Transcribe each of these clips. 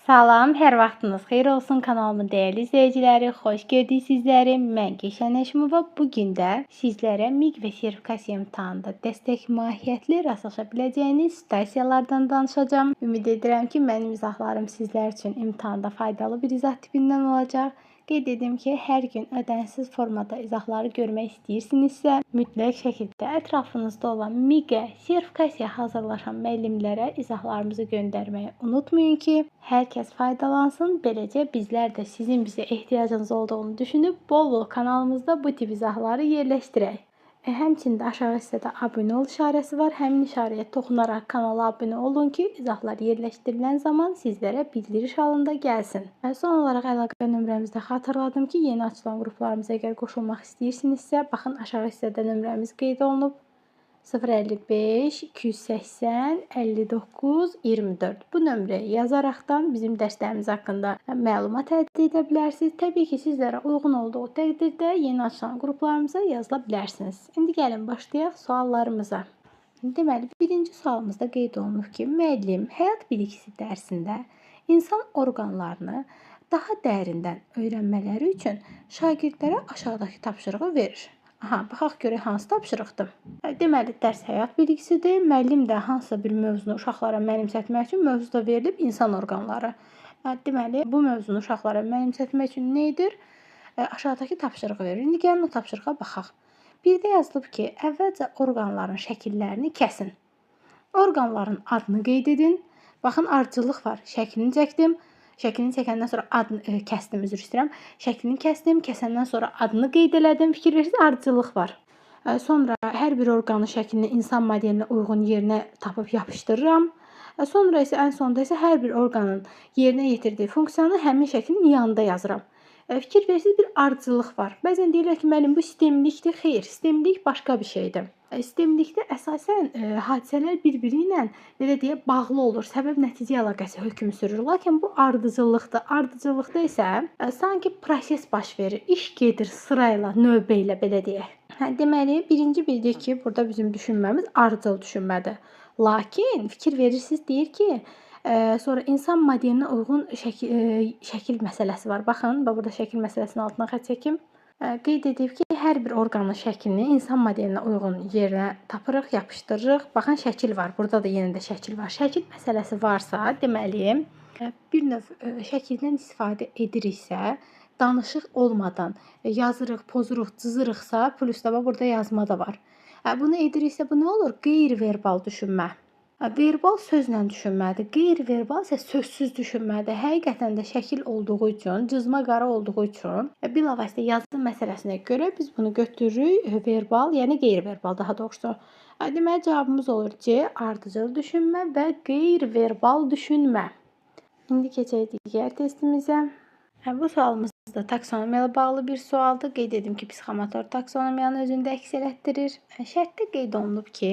Salam, hər vaxtınız xeyir olsun kanalımın dəyərli izləyiciləri. Xoş gördük sizləri. Mən Gülşən Həşimova. Bu gün də sizlərə MİQ və sertifikasiya imtahanında dəstək mahiyyətli rastlaşa biləcəyiniz situasiyalardan danışacağam. Ümid edirəm ki, mənim izahlarım sizlər üçün imtahanda faydalı bir izah tipindən olacaq. Qeyd edim ki, hər gün ödənişsiz formada izahları görmək istəyirsinizsə, mütləq şəkildə ətrafınızda olan MİQ-ə, sertifikasiyaya hazırlaşan müəllimlərə izahlarımızı göndərməyi unutmayın ki, hər kəs faydalansın. Beləcə bizlər də sizin bizə ehtiyacınız olduğunu düşünüb bol-bol kanalımızda bu tip izahları yerləşdirək. Həmçində aşağı hissədə abunə ol işarəsi var. Həmin işarəyə toxunaraq kanala abunə olun ki, izahlar yerləşdirilən zaman sizlərə bildiriş halında gəlsin. Son olaraq əlaqə nömrəmizdə xatırladım ki, yeni açılan qruplarımıza əgər qoşulmaq istəyirsinizsə, baxın aşağı hissədə nömrəmiz qeyd olunub. 055 280 59 24. Bu nömrəyə yazaraqdan bizim dərslərimiz haqqında məlumat əldə edə bilərsiniz. Təbii ki, sizlərə uyğun olduğu təqdirdə yeni açılan qruplarımıza yazıla bilərsiniz. İndi gəlin başlayaq suallarımıza. Deməli, birinci sualımızda qeyd olunur ki, müəllim həyat bilgisi dərsində insan orqanlarını daha dərindən öyrənmələri üçün şagirdlərə aşağıdakı tapşırığı verir. Baxaq görək hansı tapşırıqdır. Deməli, dərs həyat bilgisidir. Müəllim də hansısa bir mövzunu uşaqlara mənimsətmək üçün mövzuda verilib insan orqanları. Deməli, bu mövzunu uşaqlara mənimsətmək üçün nə edir? Aşağıdakı tapşırığı verir. İndi gəlin o tapşırığa baxaq. Birdə yazılıb ki, əvvəlcə orqanların şəkillərini kəsin. Orqanların adını qeyd edin. Baxın, ardıcıllıq var. Şəklini çəkdim. Şəklini çəkəndən sonra adını kəsdim, üzr istəyirəm. Şəklini kəsdim, kəsəndən sonra adını qeyd elədim. Fikir verirsiniz, ardıcıllıq var. Sonra hər bir orqanın şəklini insan modelinə uyğun yerinə tapıb yapışdırıram. Sonra isə ən sonda isə hər bir orqanın yerinə yetirdiyi funksiyanı həmin şəklin yanında yazıram. Fikir verirsiniz, bir ardıcıllıq var. Bəzən deyirlər ki, müəllim bu sistemlikdir. Xeyr, sistemlik başqa bir şeydir. Sistemlikdə əsasən hadisələr bir-biri ilə belə deyə bağlı olur. Səbəb-nəticə əlaqəsi hökm sürür. Lakin bu ardıcıllıqdır. Ardıcıllıqda isə sanki proses baş verir. İş gedir sırayla, növbə ilə belə deyək. Deməli, birinci bildik ki, burada bizim düşünməmiz ardıcıl düşünmədir. Lakin fikir verirsiniz, deyir ki, sonra insan modelinə uyğun şəkil məsələsi var. Baxın, burada şəkil məsələsinin altına xətt çəkim. Qeyd edib ki, hər bir orqanın şəklini insan modelinə uyğun yerinə tapırıq, yapışdırırıq. Baxın, şəkil var. Burada da yenə də şəkil var. Şəkil məsələsi varsa, deməli, bir növ şəkildən istifadə ediriksə, danışıq olmadan yazırıq, pozuruq, cızırıqsa, plusda burada yazma da var. Bunu ediriksə, bu nə olur? Qeyri-verbal düşünmə. Verbal sözlə düşünmədir. Qeyri-verbal isə sözsüz düşünmədir. Həqiqətən də şəkil olduğu üçün, cızma qara olduğu üçün bilavasitə yazı məsələsinə görə biz bunu götürürük verbal, yəni qeyri-verbal daha doğrusu. Deməli, cavabımız olur C, ardıcıl düşünmə və qeyri-verbal düşünmə. İndi keçək digər testimizə. Bu sualımız da taksonomiya ilə bağlı bir sualdır. Qeyd edim ki, psixomotor taksonomiyanı özündə əks elətdirir. Şərtdə qeyd olunub ki,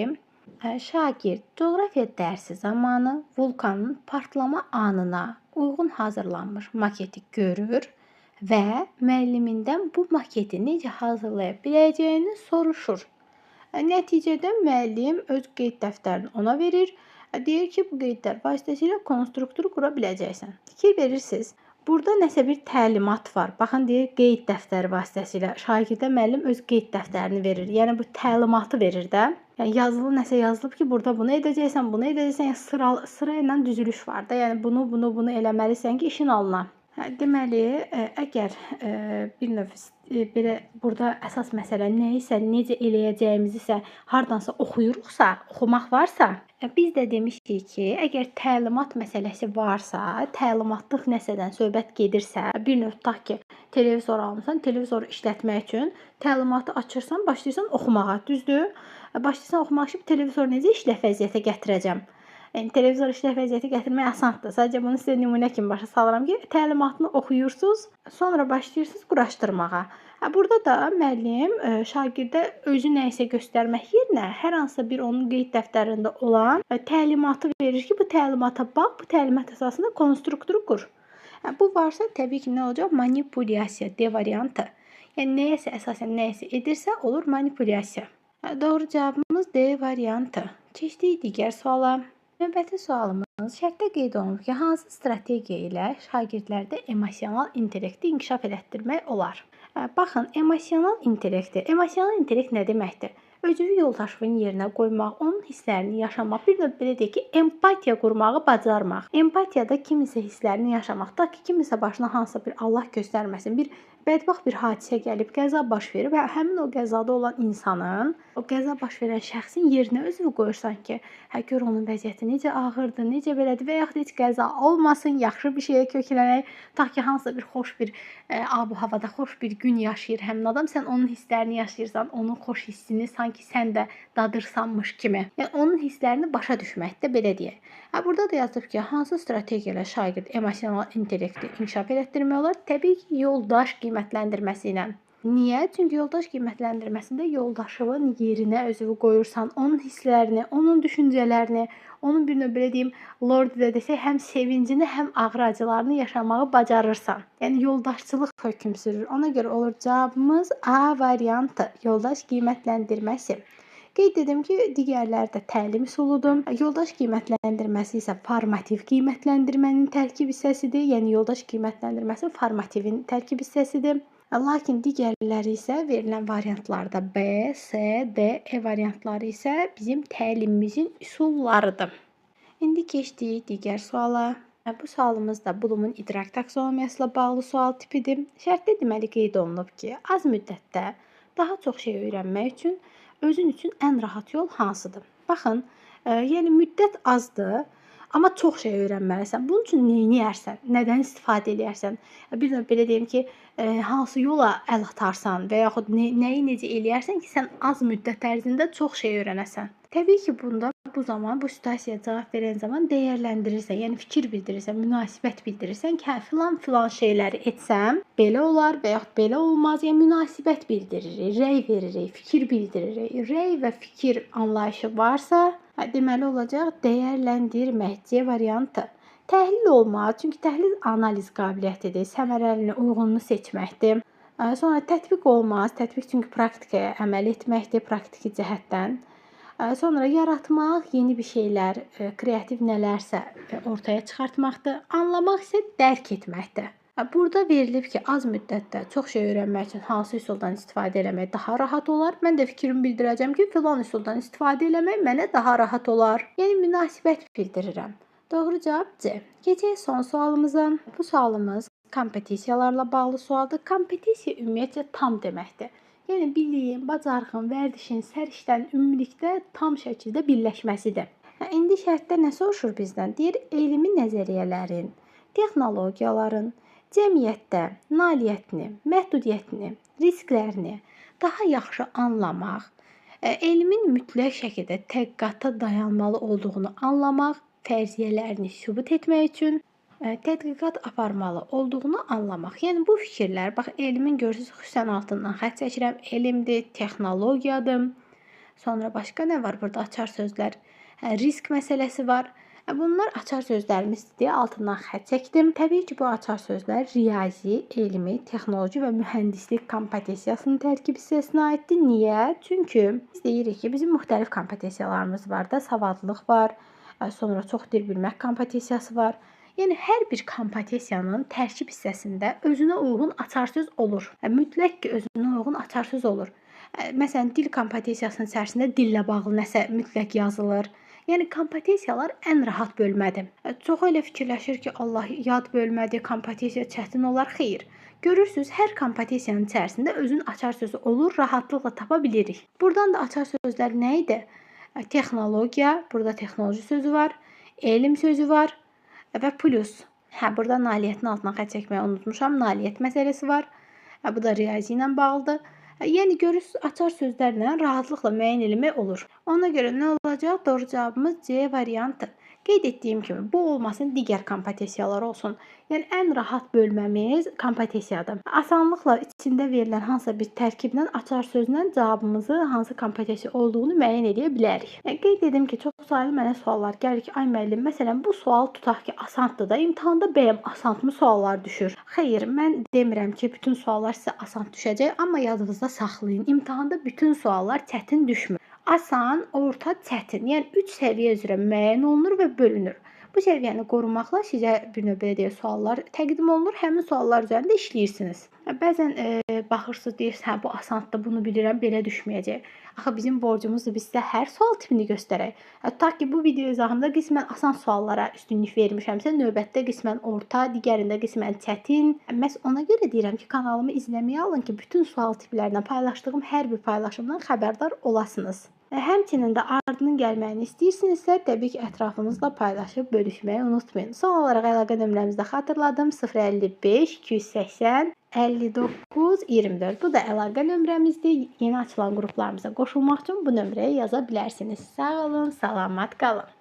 şagird coğrafiya dərsi zamanı vulkanın partlama anına uyğun hazırlanmış maketi görür və müəllimindən bu maketi necə hazırlaya biləcəyini soruşur. Nəticədə müəllim öz qeyd dəftərini ona verir. Deyir ki, bu qeydlər vasitəsilə konstrukturu qura biləcəksən. Fikir verirsiniz. Burada nəsə bir təlimat var. Baxın, deyir, qeyd dəftəri vasitəsilə şagirdə müəllim öz qeyd dəftərini verir. Yəni, bu təlimatı verir də. Yəni, nəsə yazılıb ki, burada bunu edəcəksən, bunu edəcəksən. Yəni, sıra ilə düzülüş var da. Yəni, bunu eləməlisən ki, işin alına. Deməli, əgər bir növ belə burada əsas məsələ nə isə, necə eləyəcəyimiz isə hardansa oxuyuruqsa, oxumaq varsa, biz də demişik ki, əgər təlimat məsələsi varsa, təlimatlıq nəsədən söhbət gedirsə, bir növ tutaq ki, televizor almısan, televizoru işlətmək üçün təlimatı açırsan, başlayırsan oxumağa, düzdür? Başlayırsan oxumaq ki, televizoru necə işləf vəziyyətə gətirəcəm? Yəni, televizor işləf vəziyyətə gətirmək asandır. Sadəcə bunu sizə nümunə kimi başa salıram ki, təlimatını oxuyursunuz, sonra başlayırsınız quraşdırmağa. Burada da müəllim şagirdə özü nə isə göstərmək yerinə hər hansısa bir onun qeyd dəftərində olan təlimatı verir ki, bu təlimata bax, bu təlimat əsasında konstrukturu qur. Bu varsa təbii ki, nə olacaq? Manipulyasiya, D variantı. Yəni, nəyəsə əsasən nəyəsə edirsə, olur manipulyasiya. Doğru cavabımız D variantı. Keçdik digər suala. Növbəti sualımız şərtdə qeyd olunub ki, hansı strategiya ilə şagirdlərdə emosional intellekti inkişaf elətdirmək olar? Baxın, emosional intellekt nə deməkdir? Özünü yoldaşının yerinə qoymaq, onun hisslərini yaşamaq, bir növ belə deyək ki, empatiya qurmağı bacarmaq. Empatiyada kiminsə hisslərini yaşamaqda ki, kiminsə başına hansısa bir Allah göstərməsin, bir bədbəxt bir hadisə gəlib, qəza baş verib və həmin o qəzada olan insanın, o qəza baş verən şəxsin yerinə özünü qoyursan ki, gör onun vəziyyəti necə ağırdır, necə belədir və yaxud heç qəza olmasın, yaxşı bir şeyə köklənək, ta ki hansısa bir xoş bir ab-havada xoş bir gün yaşayır həmin adam, sən onun hisslərini yaşayırsan, onun xoş hissini sanki sən də dadırsanmış kimi. Yəni onun hisslərini başa düşmək də belə deyək. Burada da yazılıb ki, hansı strategiya ilə şagird emosional intellekti inkişaf elətdirmək olar? Təbii ki, yoldaş qiymətləndirməsi ilə. Niyə? Çünki yoldaş qiymətləndirməsində yoldaşının yerinə özünü qoyursan, onun hisslərini, onun düşüncələrini, onun bir növ belə deyim, Lord də desək, həm sevincini, həm ağrı-acılarını yaşamağı bacarırsan. Yəni yoldaşçılıq hökm sürür. Ona görə olur cavabımız A variantı, yoldaş qiymətləndirməsi. Qeyd edim ki, digərləri də təlim üsuludur. Yoldaş qiymətləndirməsi isə formativ qiymətləndirmənin tərkib hissəsidir. Yəni yoldaş qiymətləndirməsi formativin tərkib hissəsidir. Lakin digərləri isə verilən variantlarda B, C, D, E variantları isə bizim təlimimizin üsullarıdır. İndi keçdik digər suala. Bu sualımız da Bloom'un idrak taksonomiyası ilə bağlı sual tipidir. Şərtdə deməli qeyd olunub ki, az müddətdə daha çox şey öyrənmək üçün özün üçün ən rahat yol hansıdır? Baxın, yəni müddət azdır, amma çox şey öyrənməlisən. Bunun üçün nə edərsən? Nədən istifadə edərsən? Bir növ belə deyim ki, hansı yola əl atarsan və yaxud nəyi necə eləyərsən ki, sən az müddət ərzində çox şey öyrənəsən. Təbii ki, bu zaman bu situasiyaya cavab verən zaman dəyərləndirirsən, yəni fikir bildirirsən, münasibət bildirirsən ki, filan şeyləri etsəm, belə olar və yaxud belə olmaz. Yəni münasibət bildiririk, rəy veririk, fikir bildiririk. Rəy və fikir anlayışı varsa, deməli olacaq dəyərləndirmək C variantı. Təhlil olmaz, çünki təhlil analiz qabiliyyətidir, səmərəlini, uyğununu seçməkdir. Sonra tətbiq olmaz, tətbiq çünki praktikaya əməl etməkdir, praktiki cəhətdən. Sonra yaratmaq, yeni bir şeylər, kreativ nələrsə ortaya çıxartmaqdır. Anlamaq isə dərk etməkdir. Burada verilib ki, az müddətdə çox şey öyrənmək üçün hansı üsuldan istifadə etmək daha rahat olar? Mən də fikrimi bildirəcəm ki, filan üsuldan istifadə etmək mənə daha rahat olar. Yəni münasibət bildirirəm. Doğru cavab C. Keçək son sualımıza. Bu sualımız kompetisiyalarla bağlı sualdır. Kompetisiya ümumiyyətcə tam deməkdir. Yəni biliyin, bacarığın, vərdişin, səriştənin ümumilikdə tam şəkildə birləşməsidir. İndi şərtdə nə soruşur bizdən? Deyir, elmi nəzəriyyələrin, texnologiyaların cəmiyyətdə nailiyyətini, məhdudiyyətini, risklərini daha yaxşı anlamaq, elmin mütləq şəkildə tədqiqata dayanmalı olduğunu anlamaq, fərziyyələrini sübut etmək üçün tədqiqat aparmalı olduğunu anlamaq. Yəni bu fikirlər, bax elmin görürsüz xüsusən altından xətt çəkirəm, elmdir, texnologiyadır. Sonra başqa nə var burada açar sözlər? Risk məsələsi var. Bunlar açar sözlərimizdir deyə altından xətt çəkdim. Təbii ki, bu açar sözlər riyazi, elmi, texnoloji və mühəndislik kompetensiyasının tərkib hissəsinə aiddir. Niyə? Çünki biz deyirik ki, bizim müxtəlif kompetensiyyalarımız var da, savadlılıq var, sonra çox dil bilmək kompetensiyası var. Yəni hər bir kompetensiyanın tərkib hissəsində özünə uyğun açar söz olur. Mütləq ki, özünə uyğun açar söz olur. Məsələn, dil kompetensiyasının içərisində dillə bağlı nəsə mütləq yazılır. Yəni kompetensiyalar ən rahat bölmədir. Çoxu elə fikirləşir ki, Allah, yad bölmədir, kompetensiya çətin olar. Xeyr. Görürsüz, hər kompetensiyanın içərisində özünün açar sözü olur, rahatlıqla tapa bilirik. Buradan da açar sözlər nə idi? Texnologiya, burada texnoloji sözü var, elm sözü var. Və plus, burada nailiyyətin altına xətt çəkməyi unutmuşam. Nailiyyət məsələsi var. Bu da riyazi ilə bağlıdır. Yəni görürsüz, açar sözlərlə rahatlıqla müəyyən etmək olur. Ona görə nə olacaq? Doğru cavabımız C variantı. Qeyd etdiyim kimi, bu olmasın, digər kompetensiyalar olsun. Yəni ən rahat bölməmiz kompetensiyadır. Asanlıqla içində verilən hansısa bir tərkiblə, açar sözlə cavabımızı hansı kompetensiya olduğunu müəyyən edə bilərik. Qeyd edim ki, çox saylı mənə suallar gəlir ki, ay müəllim, məsələn, bu sual tutaq ki, asandır da, imtahanda bəyəm asantmı suallar düşür? Xeyr, mən demirəm ki, bütün suallar sizə asant düşəcək, amma yadınızda saxlayın. İmtahanda bütün suallar çətin düşmür. asan, orta, çətin. Yəni 3 səviyyə üzrə müəyyən olunur və bölünür. Bu səviyyəni qorumaqla sizə bir növ belə deyək, suallar təqdim olunur. Həmin suallar üzərində işləyirsiniz. Bəzən baxırsınız, deyirsiniz, hə bu asandır, bunu bilirəm, belə düşməyəcək. Axı bizim borcumuzdur biz sizə hər sual tipini göstərək. Tutaq ki, bu video izahımda qismən asan suallara üstünlük vermişəmsə, növbətdə qismən orta, digərində qismən çətin. Məhz ona görə deyirəm ki, kanalımı izləməyə alın ki, bütün sual tiplərindən paylaşdığım hər bir paylaşımdan xəbərdar olasınız. Həmçinin də ardının gəlməyini istəyirsinizsə, təbii ki, ətrafınızla paylaşıb bölüşməyi unutmayın. Son olaraq əlaqə nömrəmizi də xatırladım. 055 280 59 24. Bu da əlaqə nömrəmizdir. Yeni açılan qruplarımıza qoşulmaq üçün bu nömrəyə yaza bilərsiniz. Sağ olun, salamat qalın.